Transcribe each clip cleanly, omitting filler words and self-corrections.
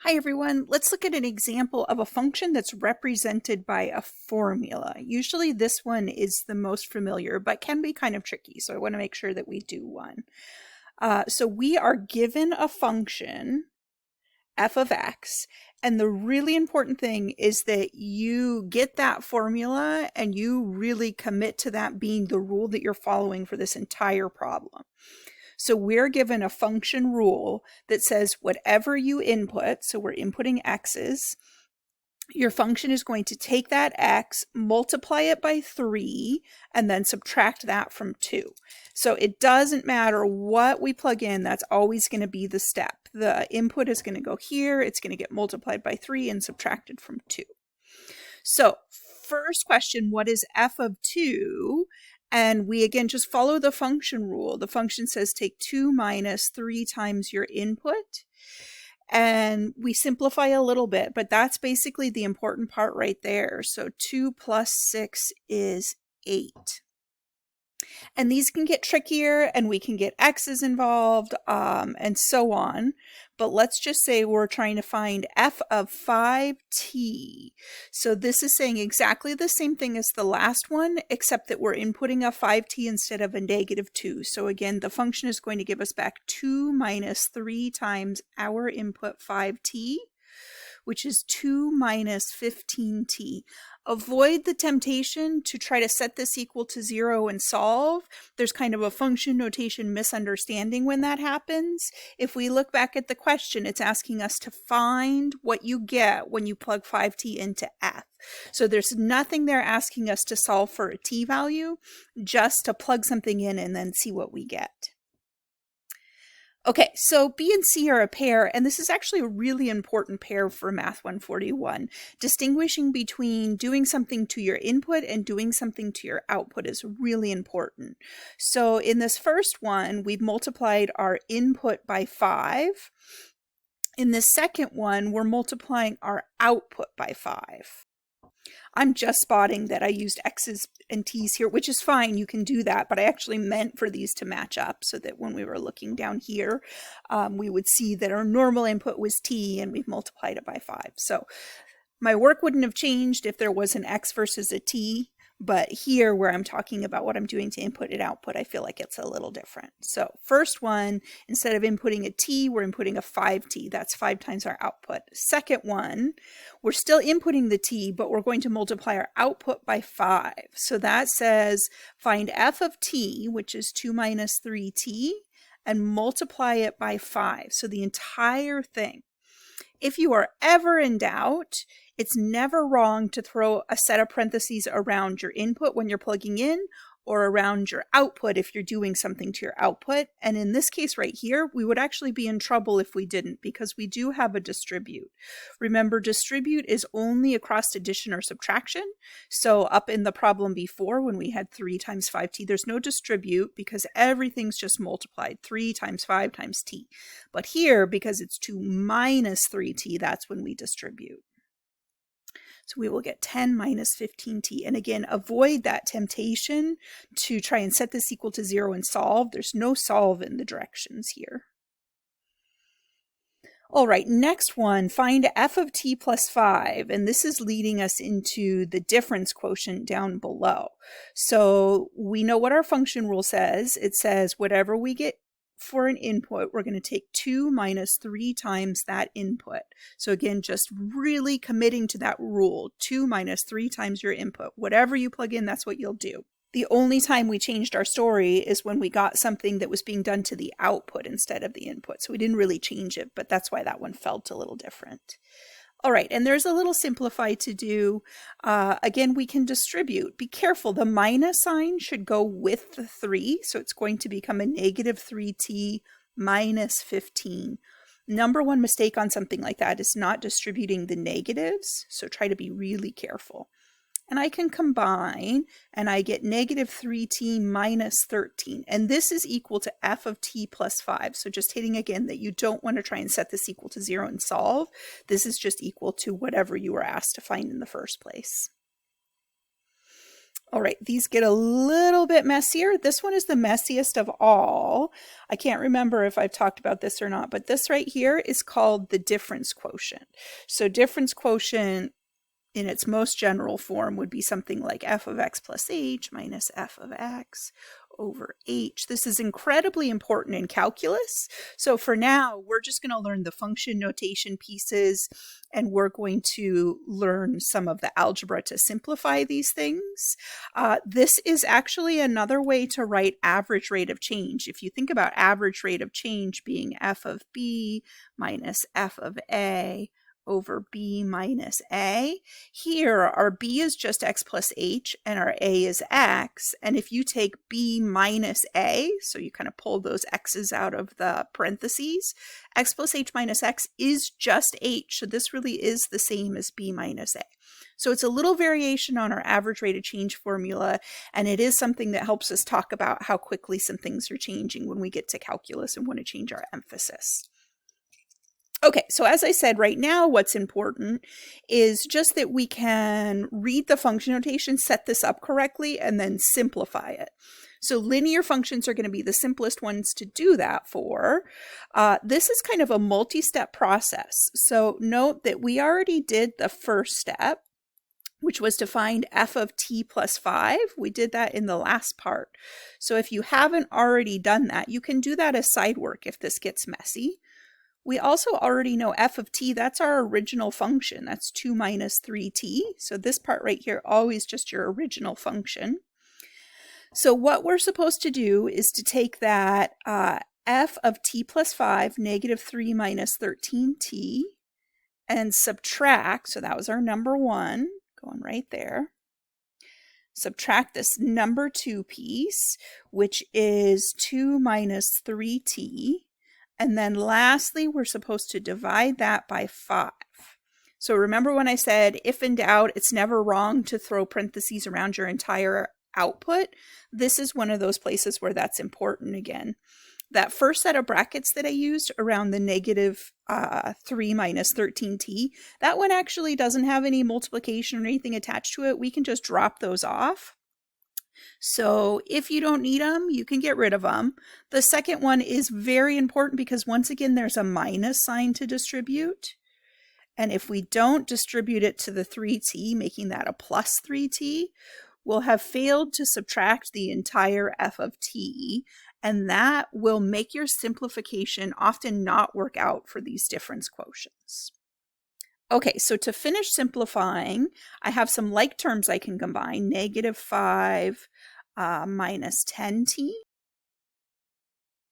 Hi everyone, let's look at an example of a function that's represented by a formula. Usually this one is the most familiar, but can be kind of tricky, so I want to make sure that we do one. So we are given a function, f of x, and the really important thing is that you get that formula and you really commit to that being the rule that you're following for this entire problem. So we're given a function rule that says whatever you input, so we're inputting x's, your function is going to take that x, multiply it by 3, and then subtract that from 2. So it doesn't matter what we plug in, that's always going to be the step. The input is going to go here, it's going to get multiplied by 3 and subtracted from 2. So first question, what is f of 2? And we again just follow the function rule. The function says take 2 minus 3 times your input. And we simplify a little bit, but that's basically the important part right there. So 2 plus 6 is 8. And these can get trickier and we can get x's involved and so on. But let's just say we're trying to find f of 5t. So this is saying exactly the same thing as the last one, except that we're inputting a 5t instead of a negative 2. So again, the function is going to give us back 2 minus 3 times our input 5t, which is 2 minus 15t. Avoid the temptation to try to set this equal to 0 and solve. There's kind of a function notation misunderstanding when that happens. If we look back at the question, it's asking us to find what you get when you plug 5t into f. So there's nothing there asking us to solve for a t value, just to plug something in and then see what we get. Okay, so B and C are a pair, and this is actually a really important pair for Math 141. Distinguishing between doing something to your input and doing something to your output is really important. So in this first one, we've multiplied our input by 5. In this second one, we're multiplying our output by 5. I'm just spotting that I used X's and T's here, which is fine, you can do that, but I actually meant for these to match up so that when we were looking down here, we would see that our normal input was T and we've multiplied it by 5. So my work wouldn't have changed if there was an X versus a T, but here where I'm talking about what I'm doing to input and output, I feel like it's a little different. So first one, instead of inputting a T, we're inputting a 5T. That's 5 times our output. Second one, we're still inputting the T, but we're going to multiply our output by 5. So that says find f of T, which is 2 minus 3T, and multiply it by 5. So the entire thing. If you are ever in doubt, it's never wrong to throw a set of parentheses around your input when you're plugging in or around your output if you're doing something to your output. And in this case right here, we would actually be in trouble if we didn't, because we do have a distribute. Remember, distribute is only across addition or subtraction. So up in the problem before when we had 3 times 5t, there's no distribute because everything's just multiplied, 3 times 5 times t. But here, because it's 2 minus 3t, that's when we distribute. So we will get 10 minus 15t. And again, avoid that temptation to try and set this equal to 0 and solve. There's no solve in the directions here. All right, next one, find f of t plus 5. And this is leading us into the difference quotient down below. So we know what our function rule says. It says whatever we get for an input, we're going to take 2 minus 3 times that input. So again, just really committing to that rule, 2 minus 3 times your input. Whatever you plug in, that's what you'll do. The only time we changed our story is when we got something that was being done to the output instead of the input. So we didn't really change it, but that's why that one felt a little different. All right, and there's a little simplify to do. Again, we can distribute. Be careful, the minus sign should go with the 3, so it's going to become a negative 3t minus 15. Number one mistake on something like that is not distributing the negatives, so try to be really careful. And I can combine, and I get negative 3t minus 13. And this is equal to f of t plus 5. So just hitting again that you don't want to try and set this equal to 0 and solve. This is just equal to whatever you were asked to find in the first place. All right, these get a little bit messier. This one is the messiest of all. I can't remember if I've talked about this or not, but this right here is called the difference quotient. So difference quotient in its most general form would be something like f of x plus h minus f of x over h. This is incredibly important in calculus. So for now, we're just going to learn the function notation pieces, and we're going to learn some of the algebra to simplify these things. This is actually another way to write average rate of change. If you think about average rate of change being f of b minus f of a over b minus a. Here, our b is just x plus h, and our a is x. And if you take b minus a, so you kind of pull those x's out of the parentheses, x plus h minus x is just h. So this really is the same as b minus a. So it's a little variation on our average rate of change formula, and it is something that helps us talk about how quickly some things are changing when we get to calculus and want to change our emphasis. Okay, so as I said, right now what's important is just that we can read the function notation, set this up correctly, and then simplify it. So linear functions are going to be the simplest ones to do that for. This is kind of a multi-step process. So note that we already did the first step, which was to find f of t plus 5. We did that in the last part. So if you haven't already done that, you can do that as side work if this gets messy. We also already know f of t, that's our original function. That's 2 minus 3t. So this part right here, always just your original function. So what we're supposed to do is to take that f of t plus 5, negative 3 minus 13t, and subtract, so that was our number 1, going right there. Subtract this number 2 piece, which is 2 minus 3t. And then lastly, we're supposed to divide that by 5. So remember when I said, if in doubt, it's never wrong to throw parentheses around your entire output. This is one of those places where that's important again. That first set of brackets that I used around the negative 3 minus 13t, that one actually doesn't have any multiplication or anything attached to it. We can just drop those off. So if you don't need them, you can get rid of them. The second one is very important because once again, there's a minus sign to distribute. And if we don't distribute it to the 3t, making that a plus 3t, we'll have failed to subtract the entire f of t. And that will make your simplification often not work out for these difference quotients. Okay, so to finish simplifying, I have some like terms I can combine, negative 5 minus 10t.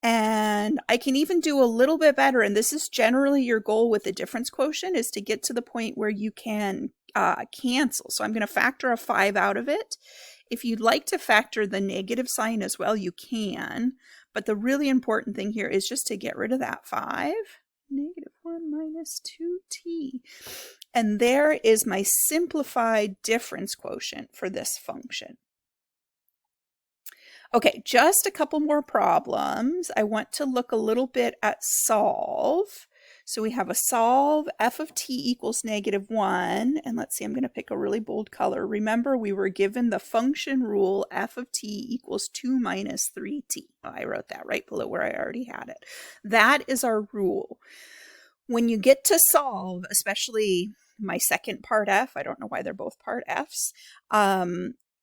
And I can even do a little bit better, and this is generally your goal with the difference quotient, is to get to the point where you can cancel. So I'm going to factor a 5 out of it. If you'd like to factor the negative sign as well, you can. But the really important thing here is just to get rid of that 5. Negative 1 minus 2t. And there is my simplified difference quotient for this function. Okay, just a couple more problems. I want to look a little bit at solve. So we have a solve, f of t equals negative 1. And let's see, I'm going to pick a really bold color. Remember, we were given the function rule, f of t equals 2 minus 3t. Oh, I wrote that right below where I already had it. That is our rule. When you get to solve, especially my second part f, I don't know why they're both part f's,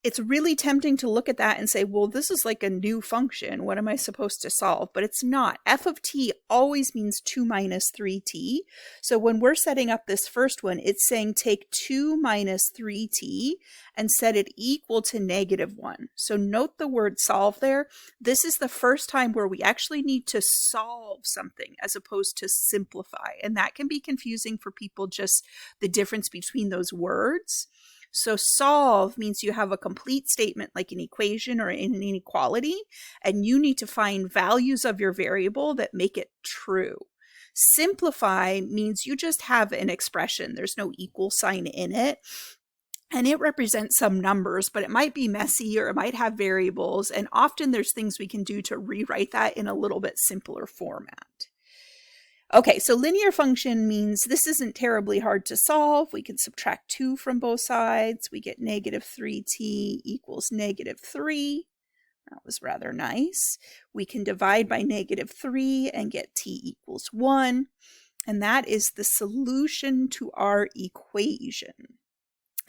it's really tempting to look at that and say, well, this is like a new function. What am I supposed to solve? But it's not. F of t always means 2 minus 3t. So when we're setting up this first one, it's saying take 2 minus 3t and set it equal to negative 1. So note the word solve there. This is the first time where we actually need to solve something as opposed to simplify. And that can be confusing for people, just the difference between those words. So solve means you have a complete statement like an equation or an inequality, and you need to find values of your variable that make it true. Simplify means you just have an expression. There's no equal sign in it, and it represents some numbers, but it might be messy or it might have variables, and often there's things we can do to rewrite that in a little bit simpler format. Okay, so linear function means this isn't terribly hard to solve. We can subtract 2 from both sides. We get negative 3t equals negative 3. That was rather nice. We can divide by negative 3 and get t equals 1. And that is the solution to our equation.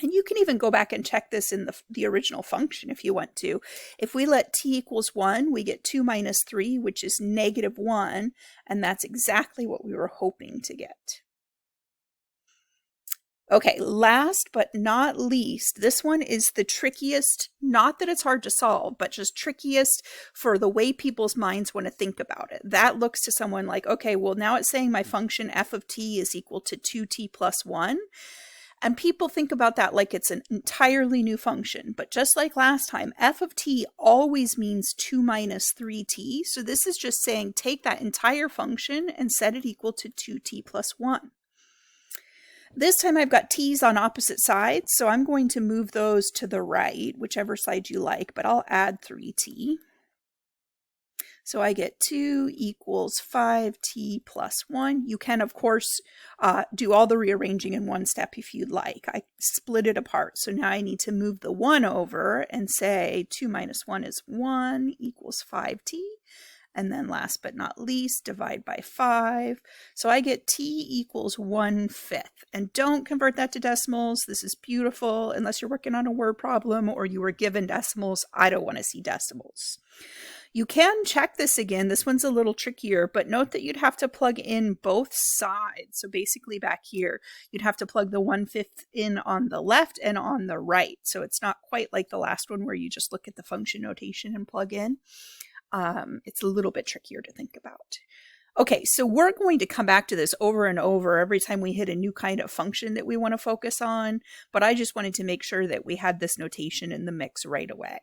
And you can even go back and check this in the original function if you want to. If we let t equals 1, we get 2 minus 3, which is negative 1, and that's exactly what we were hoping to get. Okay, last but not least, this one is the trickiest, not that it's hard to solve, but just trickiest for the way people's minds want to think about it. That looks to someone like, okay, well now it's saying my function f of t is equal to 2t plus 1. And people think about that like it's an entirely new function. But just like last time, f of t always means 2 minus 3t. So this is just saying take that entire function and set it equal to 2t plus 1. This time I've got t's on opposite sides, so I'm going to move those to the right, whichever side you like, but I'll add 3t. So I get 2 equals 5t plus 1. You can, of course, do all the rearranging in one step if you'd like. I split it apart. So now I need to move the 1 over and say 2 minus 1 is 1 equals 5t. And then last but not least, divide by 5. So I get t equals 1/5. And don't convert that to decimals. This is beautiful. Unless you're working on a word problem or you were given decimals, I don't want to see decimals. You can check this again. This one's a little trickier, but note that you'd have to plug in both sides. So basically back here, you'd have to plug the 1/5 in on the left and on the right. So it's not quite like the last one where you just look at the function notation and plug in. It's a little bit trickier to think about. Okay, so we're going to come back to this over and over every time we hit a new kind of function that we want to focus on, but I just wanted to make sure that we had this notation in the mix right away.